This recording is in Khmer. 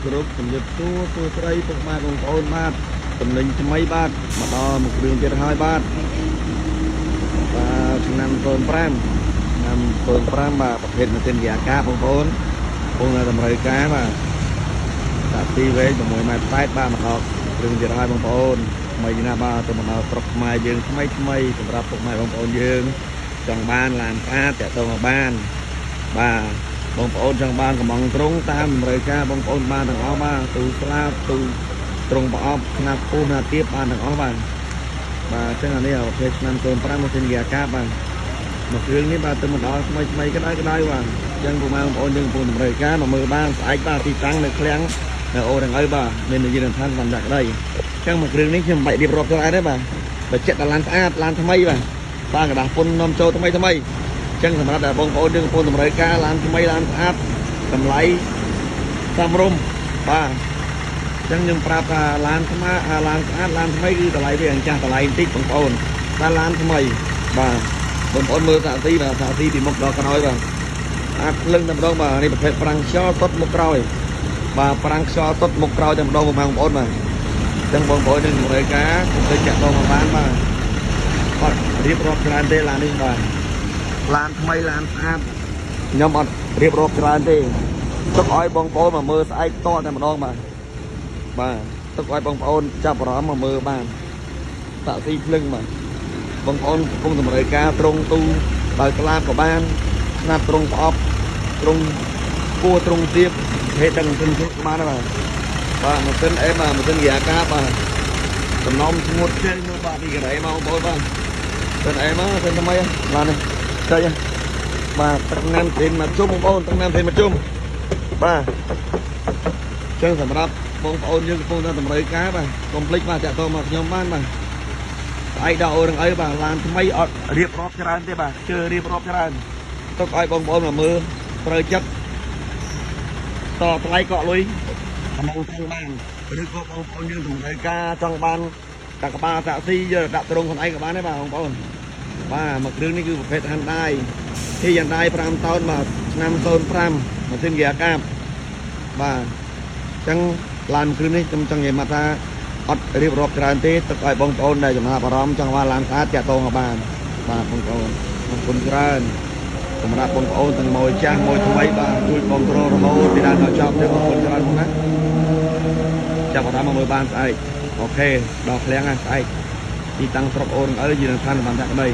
group from the two three from my own map from the mấy bát mà to một đường tiền hai bát và năm tuần pram mà tập hiện là tiền giả cá phong là tầm rơi cá mà tại ti về tầm mùi mai tái ba mà học đường tiền hai phong mày na ba tụi mình tập mai dương mấy tụi tập mai phong dương trong ban làm cá chạy tàu ban bà bông ôn trong ban của mong trúng tam rơi cá bông ôn ban thằng ó ba từ slab từ trong bỏ nạp u nạp tiếp ban thằng ó ban bà chắc là đây là cái năm tuần pram một tiền giả cá ban mộtរឿងនេះបាទទៅមកដល់ថ្មីក្តៅបាទអញ្ចឹងពុកម៉ែបងប្អូនយើងកំពុងតម្រូវការមកមើលបានស្អែកបាទទីតាំងនៅឃ្លាំងនៅអូរងឪបាទមាននិយាយថាបានដាក់ក្តីអញ្ចឹងមកគ្រឿងនេះខ្ញុំបាច់រៀបរាប់ទៅឯដែរបាទបើចិត្តដល់ឡានស្អាតឡានថ្មីបាទកណ្ដាស់ពុននាំចូលថ្មីអញ្ចឹងសម្រាប់បងប្អូនយើងកំពុងតម្រូវការឡានថ្មីឡានស្អាតតម្លៃសមរម្យបាទអញ្ចឹងខ្ញុំប្រាប់ថាឡានស្អាតឡានថ្មីគឺតម្លៃវាអញ្ចឹងតម្លៃបន្តិចបងប្អូនតែឡានថ្មីបាទបងប្អូនមើលសាទីបាទសាទីពីមុខដល់ក្រោយបាទអាចលឹងតែម្ដងបាទនេះប្រភេទប្រាំងខ្យល់សុតមុខក្រោយបាទប្រាំងខ្យល់សុតមុខក្រោយតែម្ដងបងប្អូនបាទអញ្ចឹងបងប្អូននឹងតម្រូវការទៅចាក់ដងមកបានបាទអត់រៀបរាប់ច្រើនទេឡាននេះបាទឡានថ្មីឡានស្អាតខ្ញុំអត់រៀបរាប់ច្រើនទេទុកឲ្យបងប្អូនមកមើលស្អែកតតែម្ដងបាទទុកឲ្យបងប្អូនចាប់អារម្មណ៍មកមើលបានសាទីភ្លឹងបាទបងប្អូនកំពុងតម្រូវការត្រង់ទូដោយក្លាបក៏បានស្នាប់ត្រង់ប្រអប់ត្រង់គួរត្រង់ទៀបហេតុដឹងមិនទៅបានដែរបាទម៉ាស៊ីនអេបាទម៉ាស៊ីនហ្គាកាបាទតំណស្ងួតជើងនោះបាទពីកន្លែងមកបងប្អូនបាទទៅអេមកទៅថ្មីឡាននេះស្អីបាទទឹកណាំព្រេនមកជុំបងប្អូនទឹកណាំព្រេនមកជុំបាទចឹងសម្រាប់បងប្អូនយើងកំពុងតែតម្រូវការបាទកុំភ្លេចបាទតាក់ទងមកខ្ញុំបានបាទស្អែកដល់អូរងឪបាទឡានថ្មីអត់រៀបរាប់ច្រើនទេបាទជឿរៀបរាប់ច្រើនទុកឲ្យបងប្អូនមកមើលត្រូវចិត្តតថ្លៃកក់លុយកំងទាំងបានឬក៏បងប្អូនយើងតម្រូវការចង់បានតាក្បាលតាក់ស៊ីយកដាក់ត្រង់ខ្លួនឯងក៏បានដែរបាទបងប្អូនបាទមកគ្រឿងនេះគឺប្រភេទ Hyundai ទី Hyundai 5តោនបាទឆ្នាំ05ម៉ាស៊ីនហ្គាកាបបាទអញ្ចឹងឡានគ្រឿងនេះខ្ញុំចង់និយាយមកថាអត់រៀបរាប់ច្រើនទេទឹកឲ្យបងប្អូនដែលចំណាប់អារម្មណ៍ចង់បានឡានស្អាតតាក់ទងមកបានបាទបងប្អូនអរគុណច្រើនសម្រាប់បងប្អូនទាំងម៉ួយចាស់ម៉ួយថ្មីបាទជួយបងប្អូនរហូតពីដល់ដល់ចប់ទេអរគុណច្រើនណាស់ចាប់អារម្មណ៍មកមើលបានស្អែកអូខេដល់ឃ្លាំងស្អែកទីតាំងស្រុកអូរងឪជាឋានបានដាក់ក្តី